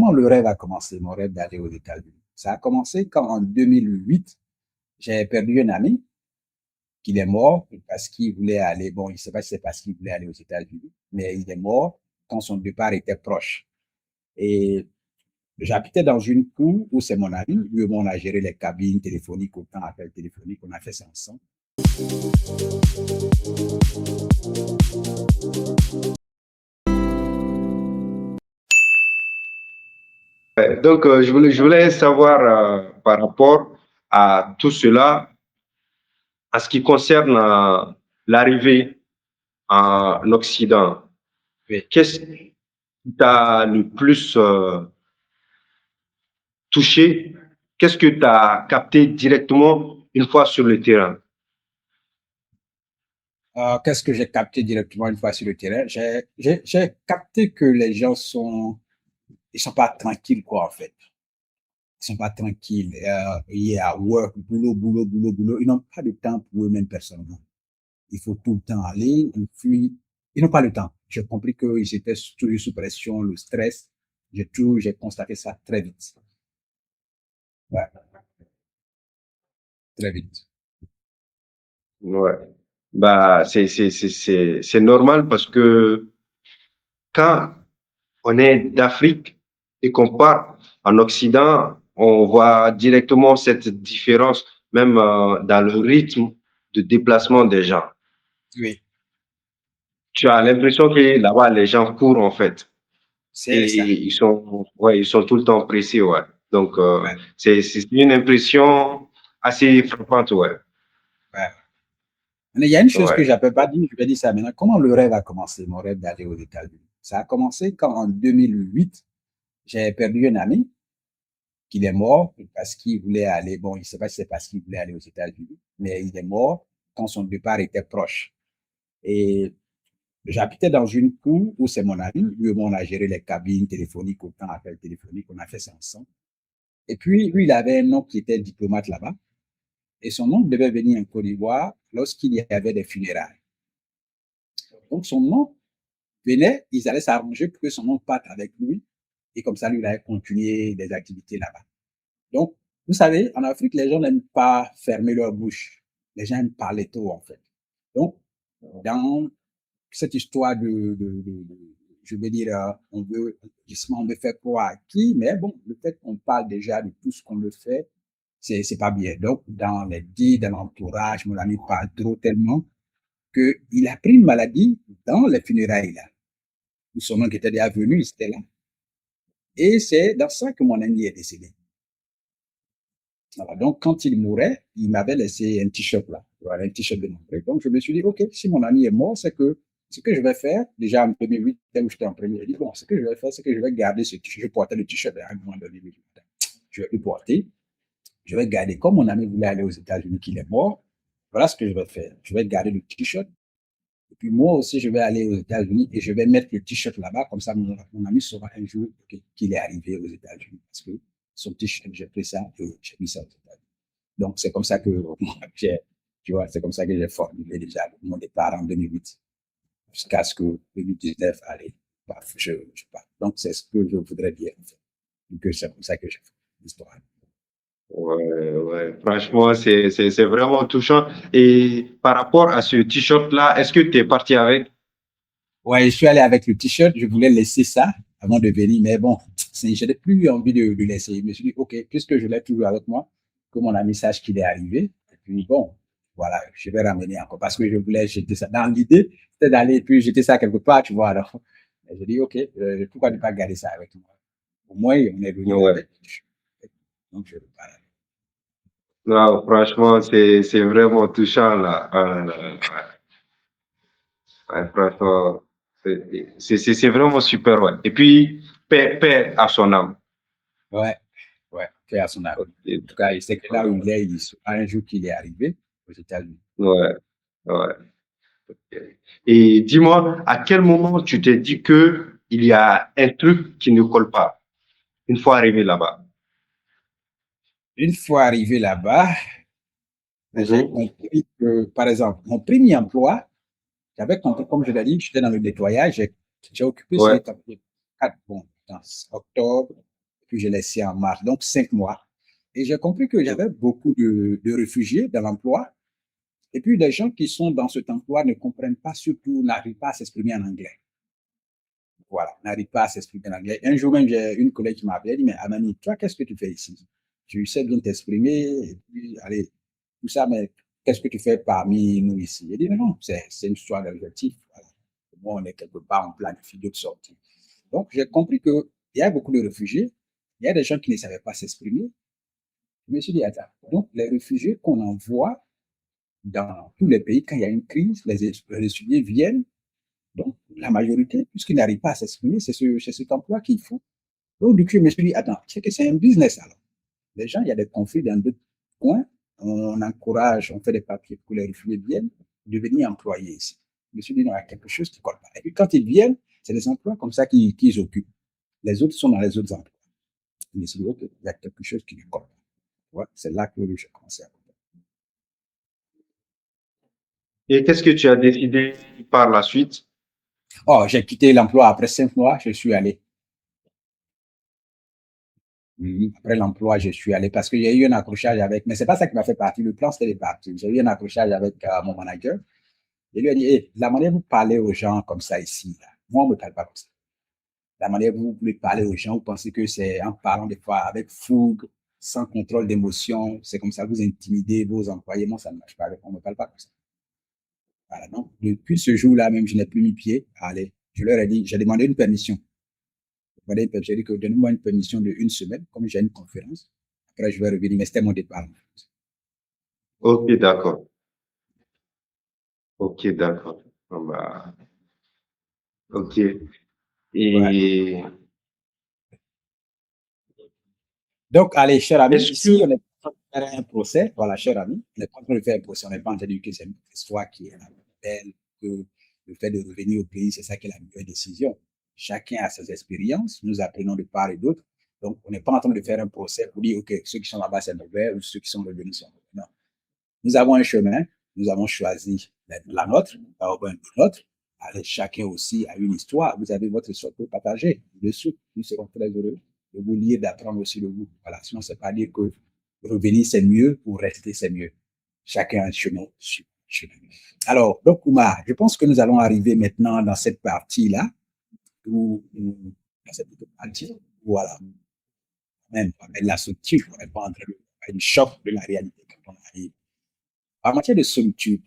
comment le rêve a commencé, mon rêve d'aller aux États-Unis? Ça a commencé quand en 2008, j'ai perdu un ami qu'il est mort parce qu'il voulait aller, bon, il ne sait pas si c'est parce qu'il voulait aller aux États-Unis, mais il est mort quand son départ était proche. Et j'habitais dans une cour où c'est mon ami, lui et moi on a géré les cabines téléphoniques, autant appels téléphoniques, on a fait ça ensemble. Donc, je voulais savoir par rapport à tout cela, en ce qui concerne l'arrivée en Occident, Oui. qu'est-ce qui t'a le plus touché? Qu'est-ce que tu as capté directement une fois sur le terrain? Qu'est-ce que j'ai capté directement une fois sur le terrain? J'ai capté que les gens ils sont pas tranquilles, quoi, en fait. Ils sont pas tranquilles. Yeah, work, boulot, boulot, boulot, boulot. Ils n'ont pas de temps pour eux-mêmes personnellement. Il faut tout le temps aller, et puis, ils n'ont pas le temps. J'ai compris qu'ils étaient toujours sous pression, le stress. J'ai constaté ça très vite. Ouais, très vite. Ouais. Bah, c'est normal parce que quand on est d'Afrique et qu'on part en Occident, on voit directement cette différence, même dans le rythme de déplacement des gens. Oui, Tu as l'impression que là-bas, les gens courent en fait. c'est ça. Et ils sont tout le temps pressés, ouais. Donc, Ouais, c'est une impression assez frappante, ouais. ouais. Mais il y a une chose que Ouais, je n'avais pas dit, je vais dire ça maintenant. Comment le rêve a commencé, mon rêve d'aller aux États-Unis? Ça a commencé quand en 2008, j'ai perdu un ami qu'il est mort parce qu'il voulait aller, bon, il ne sait pas si c'est parce qu'il voulait aller aux États-Unis, mais il est mort quand son départ était proche. Et j'habitais dans une cour où c'est mon ami, lui et moi on a géré les cabines téléphoniques, autant appels téléphoniques, on a fait ça ensemble. Et puis, lui, il avait un oncle qui était diplomate là-bas, et son oncle devait venir en Côte d'Ivoire lorsqu'il y avait des funérailles. Donc, son oncle venait, ils allaient s'arranger pour que son oncle parte avec lui, et comme ça, lui, il allait continuer des activités là-bas. Donc, vous savez, en Afrique, les gens n'aiment pas fermer leur bouche. Les gens aiment parler tôt, en fait. Donc, dans cette histoire je veux dire, justement, on veut faire croire à qui, mais bon, le fait qu'on parle déjà de tout ce qu'on le fait, c'est pas bien. Donc, dans les dits, dans l'entourage, mon ami parle trop tellement qu'il a pris une maladie dans les funérailles, là. Où son oncle était déjà venu, il était là. Et c'est dans ça que mon ami est décédé. Voilà. Donc, quand il mourait, il m'avait laissé un t-shirt là, voilà, un t-shirt de mon frère. Donc, je me suis dit, OK, si mon ami est mort, c'est que ce que je vais faire, déjà en 2008, où j'étais en premier, j'ai dit, bon, ce que je vais faire, c'est que je vais garder ce t-shirt. Je portais le t-shirt à un moment donné. Je vais le porter, je vais garder. Comme mon ami voulait aller aux États-Unis, qu'il est mort, voilà ce que je vais faire. Je vais garder le t-shirt. Et puis moi aussi, je vais aller aux États-Unis et je vais mettre le t-shirt là-bas. Comme ça, mon ami saura un jour qu'il est arrivé aux États-Unis. Parce que son t-shirt, j'ai pris ça et j'ai mis ça aux États-Unis. Donc, c'est comme ça que tu vois, c'est comme ça que j'ai formulé déjà mon départ en 2008 jusqu'à ce que 2019 allez, paf, je pars. Donc, c'est ce que je voudrais dire, en fait. Donc, c'est comme ça que j'ai fait l'histoire. ouais, ouais. Franchement, c'est vraiment touchant. Et par rapport à ce t-shirt-là, est-ce que tu es parti avec? Ouais, je suis allé avec le t-shirt, je voulais laisser ça avant de venir, mais bon, je n'ai plus envie de laisser. Je me suis dit, OK, puisque je l'ai toujours avec moi, que mon ami sache qu'il est arrivé, et puis bon, voilà, je vais ramener encore parce que je voulais jeter ça. Dans l'idée, c'était d'aller puis jeter ça quelque part, tu vois. Alors, je dis, OK, pourquoi ne pas garder ça avec moi? Au moins, on est venu Ouais. avec. Donc, je repars. Non, franchement, c'est vraiment touchant là. Ah, là, là. Ouais, franchement, c'est vraiment super, ouais. Et puis, paix à son âme. Ouais, ouais, fait à son âme. Ok. En tout cas, il sait que là où il est, il saura un jour qu'il est arrivé aux États-Unis. Ouais, ouais. Ok. Et dis-moi, à quel moment tu t'es dit que il y a un truc qui ne colle pas une fois arrivé là-bas? Une fois arrivé là-bas, j'ai Mhm. compris que, par exemple, mon premier emploi, j'avais compris, comme je l'ai dit, j'étais dans le nettoyage, j'ai occupé Ouais, ces 4 bon, dans octobre. puis j'ai laissé en mars, donc 5 mois. Et j'ai compris que j'avais beaucoup de réfugiés dans l'emploi. Et puis, les gens qui sont dans cet emploi ne comprennent pas, surtout n'arrivent pas à s'exprimer en anglais. Voilà, n'arrivent pas à s'exprimer en anglais. Un jour même, j'ai une collègue qui m'a appelé, elle dit, mais Amani, toi, qu'est-ce que tu fais ici? Tu sais bien t'exprimer, et puis, allez, tout ça, mais qu'est-ce que tu fais parmi nous ici? Elle dit, mais non, c'est une histoire d'objectif. Voilà. Moi, on est quelque part, on planifie d'autres sorties. Donc, j'ai compris qu'il y a beaucoup de réfugiés, il y a des gens qui ne savaient pas s'exprimer. Je me suis dit, attends, donc les réfugiés qu'on envoie dans tous les pays, quand il y a une crise, les réfugiés viennent, donc la majorité, puisqu'ils n'arrivent pas à s'exprimer, c'est cet emploi qu'il faut. Donc, du coup, je me suis dit, attends, c'est que c'est un business alors. Les gens, il y a des conflits dans d'autres coins, on encourage, on fait des papiers pour que les réfugiés viennent devenir employés ici. Je me suis dit, non, il y a quelque chose qui ne colle pas. Et puis, quand ils viennent, c'est des emplois comme ça qu'ils occupent. Les autres sont dans les autres emplois. Je me suis dit, OK, il y a quelque chose qui ne colle pas. Ouais, c'est là que je commençais à comprendre. Et qu'est-ce que tu as décidé par la suite? Oh, j'ai quitté l'emploi après 5 mois, je suis allé. Après l'emploi, je suis allé parce qu'il y a eu un accrochage avec, mais c'est pas ça qui m'a fait partir. Le plan, c'était de partir. J'ai eu un accrochage avec mon manager. Il lui a dit, hey, la manière dont vous parlez aux gens comme ça ici, là, moi, on ne me parle pas comme ça. La manière dont vous voulez parler aux gens, vous pensez que c'est en parlant des fois avec fougue, sans contrôle d'émotion, c'est comme ça que vous intimidez vos employés. Moi, ça ne marche pas. On ne me parle pas comme ça. Voilà, donc, depuis ce jour-là, même, je n'ai plus mis pied à aller. Je leur ai dit, j'ai demandé une permission. J'ai dit que donnez-moi une permission de 1 semaine, comme j'ai une conférence. Après, je vais revenir, mais c'était mon départ. Ok, d'accord. Ok, d'accord. Bon, bah, ok. Ouais. Et Donc, allez, cher ami, est-ce ici, que, on est en train de faire un procès. Voilà, cher ami, on n'est pas en train de faire un procès. On n'est pas en train de dire que c'est une histoire qui est la belle, que le fait de revenir au pays, c'est ça qui est la meilleure décision. Chacun a ses expériences. Nous apprenons de part et d'autre. Donc, on n'est pas en train de faire un procès pour dire, OK, ceux qui sont là-bas, c'est mauvais, ou ceux qui sont revenus sont mauvais. Non. Nous avons un chemin, nous avons choisi la nôtre, la nôtre. Allez, chacun aussi a une histoire. Vous avez votre histoire pour partager dessus. Nous serons très heureux de vous lire, d'apprendre aussi de vous. Voilà, sinon, c'est pas dire que revenir, c'est mieux ou rester, c'est mieux. Chacun a un chemin. Alors, donc, Oumar, je pense que nous allons arriver maintenant dans cette partie-là, dans cette partie, voilà, même avec la solitude, on n'est pas en train de faire une choc de la réalité quand on arrive. En matière de solitude,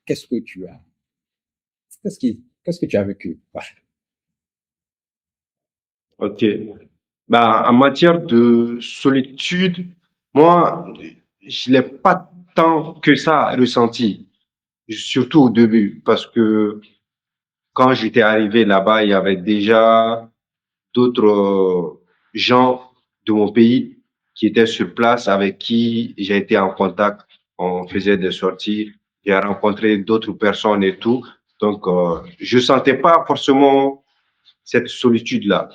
qu'est-ce que tu as, qu'est-ce que tu as vécu? ok. Bah, en matière de solitude, moi, je l'ai pas tant que ça ressenti, surtout au début, parce que quand j'étais arrivé là-bas, il y avait déjà d'autres gens de mon pays qui étaient sur place avec qui j'ai été en contact. On faisait des sorties, j'ai rencontré d'autres personnes et tout. Donc, je sentais pas forcément cette solitude-là,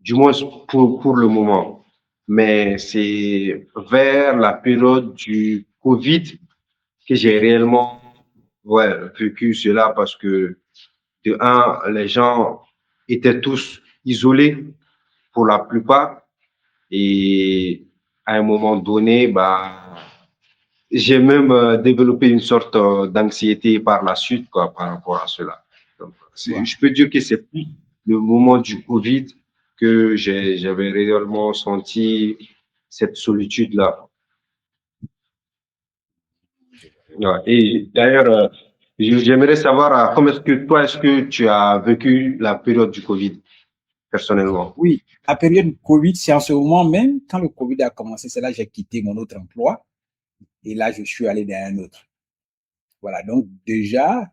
du moins pour le moment. Mais c'est vers la période du Covid que j'ai Oui, réellement vécu cela parce que, de un, les gens étaient tous isolés pour la plupart. Et à un moment donné, bah, j'ai même développé une sorte d'anxiété par la suite, quoi, par rapport à cela. Donc, ouais. je peux dire que c'est plus le moment du Covid que j'avais réellement senti cette solitude-là. Ouais. Et d'ailleurs, j'aimerais savoir comment est-ce que toi, est-ce que tu as vécu la période du Covid personnellement? Oui, la période Covid, c'est en ce moment même, quand le Covid a commencé, c'est là que j'ai quitté mon autre emploi et là, je suis allé dans un autre. Voilà, donc déjà,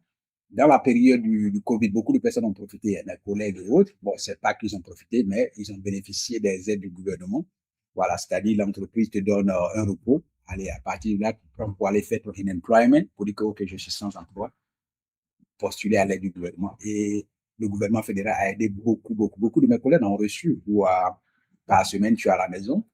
dans la période du Covid, beaucoup de personnes ont profité, mes collègues et autres. Bon, c'est pas qu'ils ont profité, mais ils ont bénéficié des aides du gouvernement. Voilà, c'est-à-dire l'entreprise te donne un repos. Allez, à partir de là, pour aller faire ton unemployment, pour dire que ok, je suis sans emploi, postuler à l'aide du gouvernement. Et le gouvernement fédéral a aidé beaucoup de mes collègues ont reçu. Ou par semaine, tu es à la maison,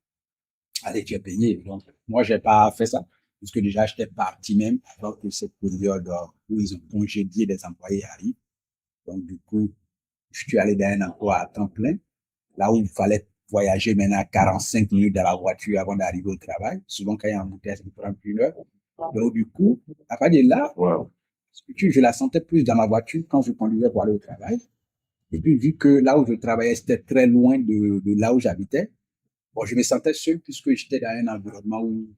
allez, tu es payé. Donc, moi, je n'ai pas fait ça, parce que déjà, j'étais parti même avant que cette période où ils ont congédié des employés arrive. Donc, du coup, je suis allé dans un emploi à temps plein, là où il fallait voyager maintenant 45 minutes dans la voiture avant d'arriver au travail. Souvent, quand il y a un embouteillage, ça peut prendre 1 heure. Donc, du coup, à partir de là, je la sentais plus dans ma voiture quand je conduisais pour aller au travail. Et puis, vu que là où je travaillais, c'était très loin de là où j'habitais, bon, je me sentais seul puisque j'étais dans un environnement où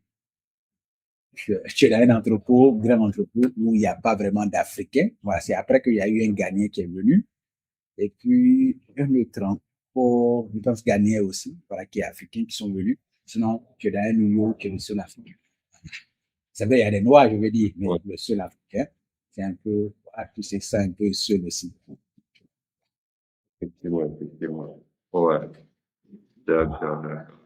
j'étais dans un entrepôt, grand entrepôt, où il n'y a pas vraiment d'Africains. Voilà, c'est après qu'il y a eu un Ghanéen qui est venu. Et puis, un autre transport, je pense Ghanéen aussi, voilà, qui est africain, qui sont venus. Sinon, tu es dans un milieu qui est le seul africain. C'est vrai, il y a des noirs, je veux dire, mais le seul africain, c'est un peu, voilà, tu sais, ça un peu seul aussi. Effectivement, effectivement. Ouais, d'accord, d'accord.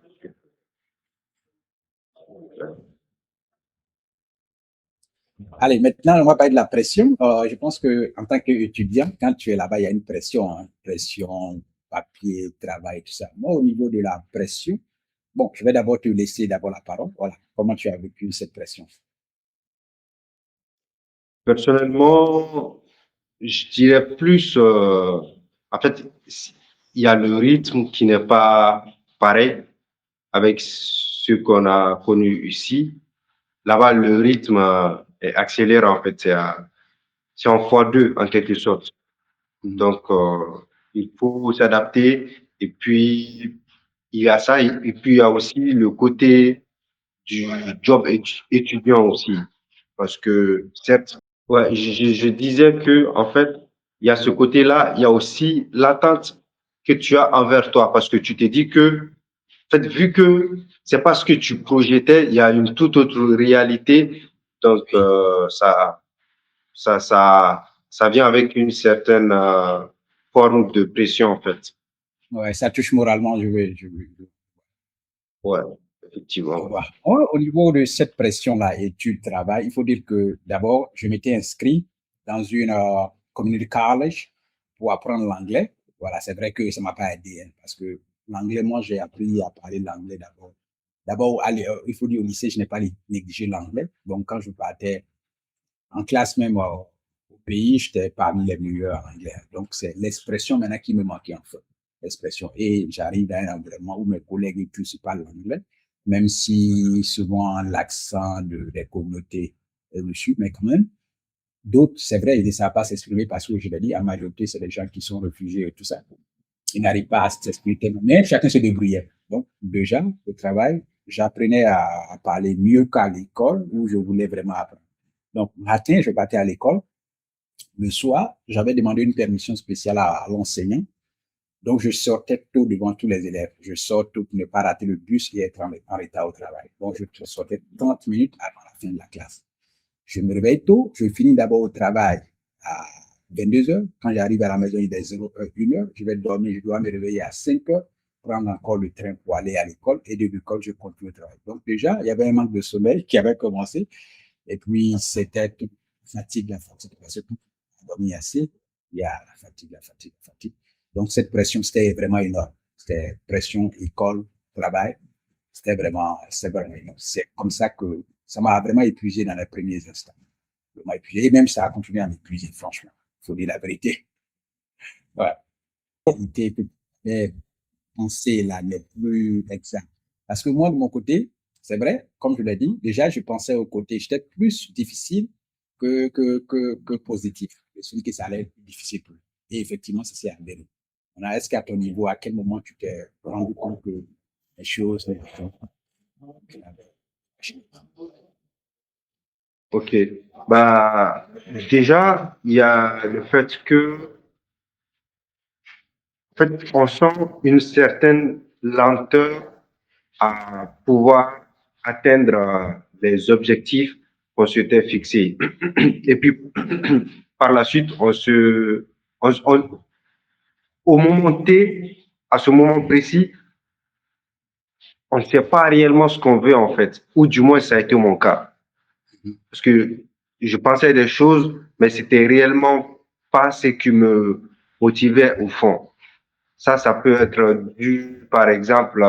Allez, maintenant, on va parler de la pression. Je pense que en tant qu'étudiant, quand tu es là-bas, il y a une pression, hein, pression, papier, travail, tout ça. Moi, au niveau de la pression, bon, je vais d'abord te laisser d'abord la parole. Voilà, comment tu as vécu cette pression? Personnellement, je dirais plus, en fait, il y a le rythme qui n'est pas pareil avec ce qu'on a connu ici. Là-bas, le rythme est accéléré, en fait, c'est en fois deux, en quelque sorte. Donc, il faut s'adapter. Et puis, il y a ça. Et puis, il y a aussi le côté du job étudiant aussi. Parce que, certes, ouais, je disais que, en fait, il y a ce côté-là, il y a aussi l'attente que tu as envers toi. Parce que tu t'es dit que, en fait, vu que c'est pas ce que tu projetais, il y a une toute autre réalité. Donc, ça vient avec une certaine forme de pression, en fait. Ouais, ça touche moralement, Ouais, je effectivement. vois. Moi, au niveau de cette pression-là et du travail, il faut dire que d'abord, je m'étais inscrit dans une community college pour apprendre l'anglais. Voilà, c'est vrai que ça m'a pas aidé, hein, parce que l'anglais, moi, j'ai appris à parler l'anglais d'abord. D'abord, il faut dire au lycée, je n'ai pas négligé l'anglais. Donc, quand je partais en classe même au pays, j'étais parmi les meilleurs en anglais. Donc, c'est l'expression maintenant qui me manquait en fait. L'expression. Et j'arrive dans un environnement où mes collègues et tous parlent anglais, même si souvent l'accent des communautés est dessus, mais quand même, d'autres, c'est vrai, ils ne savent pas s'exprimer parce que je l'ai dit, en majorité, c'est des gens qui sont réfugiés et tout ça. Ils n'arrivent pas à s'exprimer, mais chacun se débrouillait. Donc, déjà, au travail, j'apprenais à parler mieux qu'à l'école où je voulais vraiment apprendre. Donc, matin, je partais à l'école. Le soir, j'avais demandé une permission spéciale à l'enseignant. Donc, je sortais tôt devant tous les élèves. Je sors tôt pour ne pas rater le bus et être en retard au travail. Donc, je sortais 30 minutes avant la fin de la classe. Je me réveille tôt. Je finis d'abord au travail à 22 heures. Quand j'arrive à la maison, il est 1 heure. Je vais dormir. Je dois me réveiller à 5 heures, prendre encore le train pour aller à l'école. Et de l'école, je continue le travail. Donc, déjà, il y avait un manque de sommeil qui avait commencé. Et puis, c'était toute fatigue, la fatigue. Parce que quand on dormit assez, il y a la fatigue, la fatigue, la fatigue. Donc, cette pression, c'était vraiment énorme. C'était pression, école, travail. C'était vraiment énorme. C'est comme ça que ça m'a vraiment épuisé dans les premiers instants. Ça m'a épuisé. Et même ça a continué à m'épuiser, franchement. Il faut dire la vérité. Voilà. La vérité que mes pensées là n'est plus exacte. Parce que moi, de mon côté, c'est vrai, comme je l'ai dit, déjà, je pensais au côté, j'étais plus difficile que positif. Je me suis dit que ça allait être plus difficile pour lui. Et effectivement, ça s'est avéré. Est-ce qu'à ton niveau, à quel moment tu t'es rendu compte que les choses n'étaient pas Ok. Bah, déjà, il y a le fait que, en fait, on sent une certaine lenteur à pouvoir atteindre les objectifs qu'on s'était fixés. Et puis, par la suite, au moment T, à ce moment précis, on ne sait pas réellement ce qu'on veut en fait, ou du moins ça a été mon cas. Parce que je pensais des choses, mais c'était réellement pas ce qui me motivait au fond. Ça peut être dû, par exemple,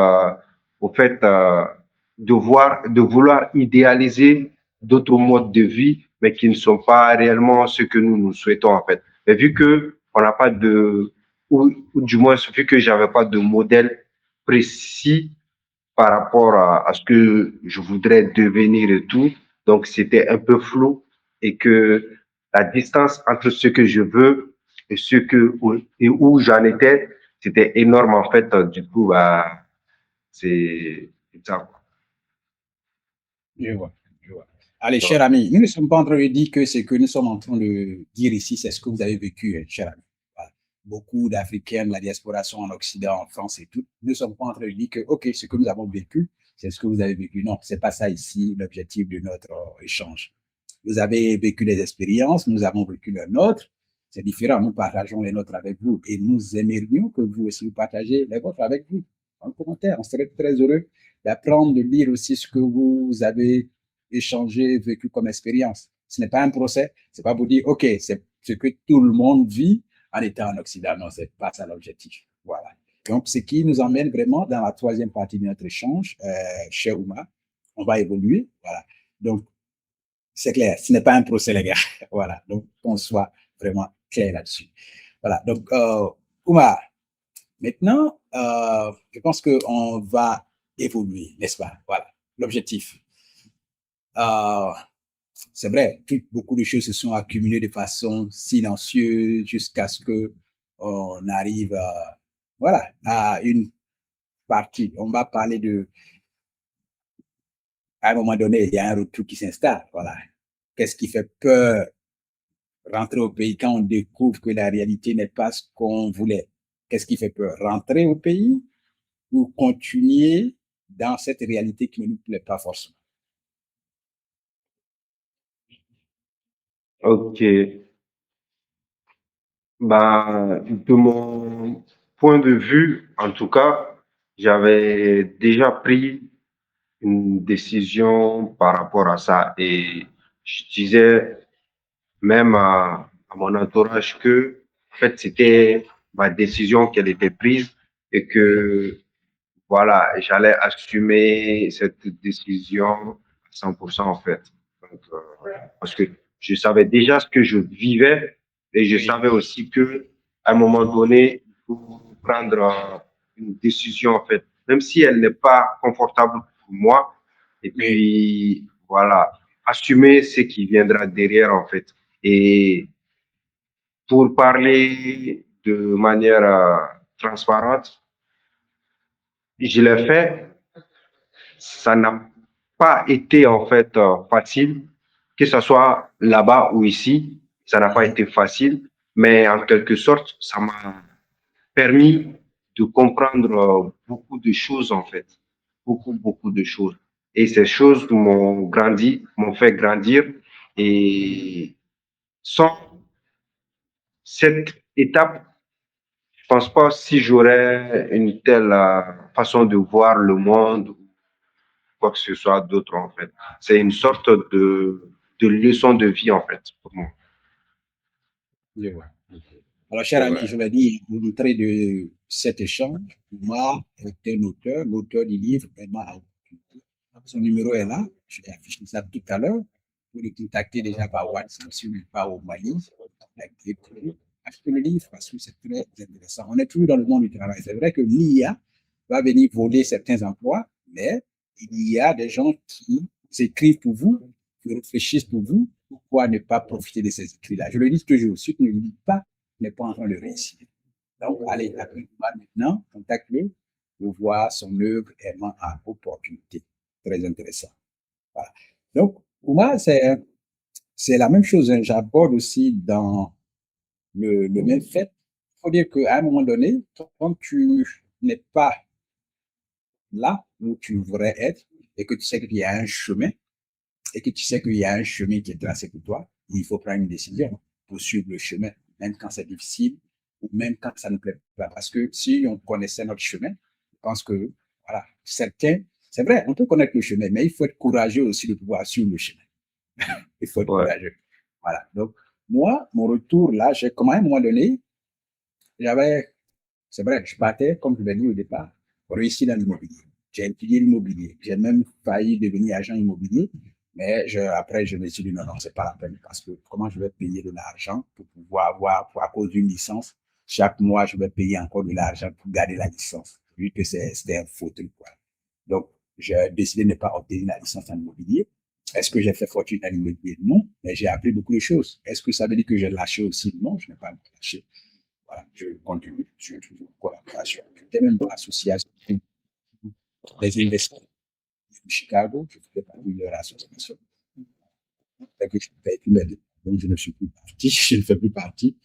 au fait de vouloir idéaliser d'autres modes de vie, mais qui ne sont pas réellement ce que nous souhaitons en fait. Mais vu que on n'a pas de, ou du moins vu que j'avais pas de modèle précis par rapport à ce que je voudrais devenir et tout. Donc, c'était un peu flou et que la distance entre ce que je veux et et où j'en étais, c'était énorme en fait. Du coup, bah, c'est ça. Je vois, je vois. Allez, cher Ouais. ami, nous ne sommes pas en train de dire que ce que nous sommes en train de dire ici, c'est ce que vous avez vécu, cher ami. Voilà. Beaucoup d'Africains de la diaspora sont en Occident, en France et tout. Nous ne sommes pas en train de dire que, OK, ce que nous avons vécu, c'est ce que vous avez vécu. Non, c'est pas ça ici l'objectif de notre échange. Vous avez vécu des expériences, nous avons vécu les nôtres. C'est différent, nous partageons les nôtres avec vous et nous aimerions que vous aussi vous partagez les vôtres avec vous en commentaire. On serait très heureux d'apprendre, de lire aussi ce que vous avez échangé, vécu comme expérience. Ce n'est pas un procès, c'est pas pour dire, OK, c'est ce que tout le monde vit en étant en Occident. Non, c'est pas ça l'objectif. Voilà. Donc, ce qui nous emmène vraiment dans la troisième partie de notre échange, cher Ouma. On va évoluer. Voilà. Donc, c'est clair, ce n'est pas un procès, les gars. Voilà. Donc, qu'on soit vraiment clair là-dessus. Voilà. Donc, Ouma, maintenant, je pense qu'on va évoluer, n'est-ce pas? Voilà, l'objectif. Euh, c'est vrai, beaucoup de choses se sont accumulées de façon silencieuse jusqu'à ce que on arrive voilà, à une partie. On va parler à un moment donné, il y a un retour qui s'installe. Voilà. Qu'est-ce qui fait peur rentrer au pays quand on découvre que la réalité n'est pas ce qu'on voulait? Qu'est-ce qui fait peur? Rentrer au pays ou continuer dans cette réalité qui ne nous plaît pas forcément. Ok. Bah, de mon point de vue, en tout cas, j'avais déjà pris une décision par rapport à ça et je disais même à mon entourage que, en fait, c'était ma décision qu'elle était prise et Oui, que, voilà, j'allais assumer cette décision à 100% en fait. Donc, parce que je savais déjà ce que je vivais et je oui, savais aussi que à un moment donné, il faut prendre une décision en fait, même si elle n'est pas confortable pour moi. Et oui, puis, voilà, assumer ce qui viendra derrière en fait. Et pour parler de manière transparente, je l'ai fait. Ça n'a pas été en fait facile, que ce soit là-bas ou ici. Ça n'a pas mhm, été facile, mais en quelque sorte, ça m'a permis de comprendre beaucoup de choses en fait, beaucoup de choses. Et ces choses m'ont grandi, m'ont fait grandir. Et sans cette étape, je pense pas si j'aurais une telle façon de voir le monde, quoi que ce soit d'autre en fait. C'est une sorte de leçon de vie en fait pour moi. je vois. Alors, cher ami, je Ouais. vais dire, l'entrée de cet échange, moi, est un auteur, l'auteur du livre, vraiment, son numéro est là, je vais afficher ça tout à l'heure. Vous le contacter déjà par WhatsApp, si vous n'êtes pas au Mali, achetez le livre parce que c'est très intéressant. On est toujours dans le monde du travail. C'est vrai que l'IA va venir voler certains emplois, mais il y a des gens qui écrivent pour vous, qui réfléchissent pour vous. Pourquoi ne pas profiter de ces écrits-là? Je le dis toujours, si tu ne le lis pas, tu n'es pas en train de réussir. Donc, allez, appelle-moi maintenant, contacte-le pour voir son œuvre aimant à opportunité. Très intéressant. Voilà. Donc, pour moi, c'est la même chose. Hein. J'aborde aussi dans le même fait. Il faut dire qu'à un moment donné, quand tu n'es pas là où tu voudrais être et que tu sais qu'il y a un chemin et que tu sais qu'il y a un chemin qui est tracé pour toi, il faut prendre une décision pour suivre le chemin, même quand c'est difficile ou même quand ça ne plaît pas. Parce que si on connaissait notre chemin, je pense que, voilà, certains, c'est vrai, on peut connaître le chemin, mais il faut être courageux aussi de pouvoir suivre le chemin. Il faut être Ouais. courageux. Voilà. Donc, moi, mon retour là, j'ai, comme à un moment donné, j'avais, c'est vrai, je partais, comme je l'ai dit au départ, pour réussir dans l'immobilier. J'ai étudié l'immobilier. J'ai même failli devenir agent immobilier. Mais après, je me suis dit, non, non, c'est pas la peine parce que comment je vais payer de l'argent pour pouvoir avoir, pour, à cause d'une licence, chaque mois, je vais payer encore de l'argent pour garder la licence. vu que c'était un faux truc, quoi. Donc, j'ai décidé de ne pas obtenir la licence en immobilier. Est-ce que j'ai fait fortune en immobilier? Non, mais j'ai appris beaucoup de choses. Est-ce que ça veut dire que j'ai lâché aussi? Non, je n'ai pas lâché. Voilà, je continue, je suis toujours en collaboration. J'étais même dans l'association des investisseurs de Chicago, je faisais partie de leur association. Fait que je ne fais plus m'aider. Donc, je ne suis plus parti, je ne fais plus partie.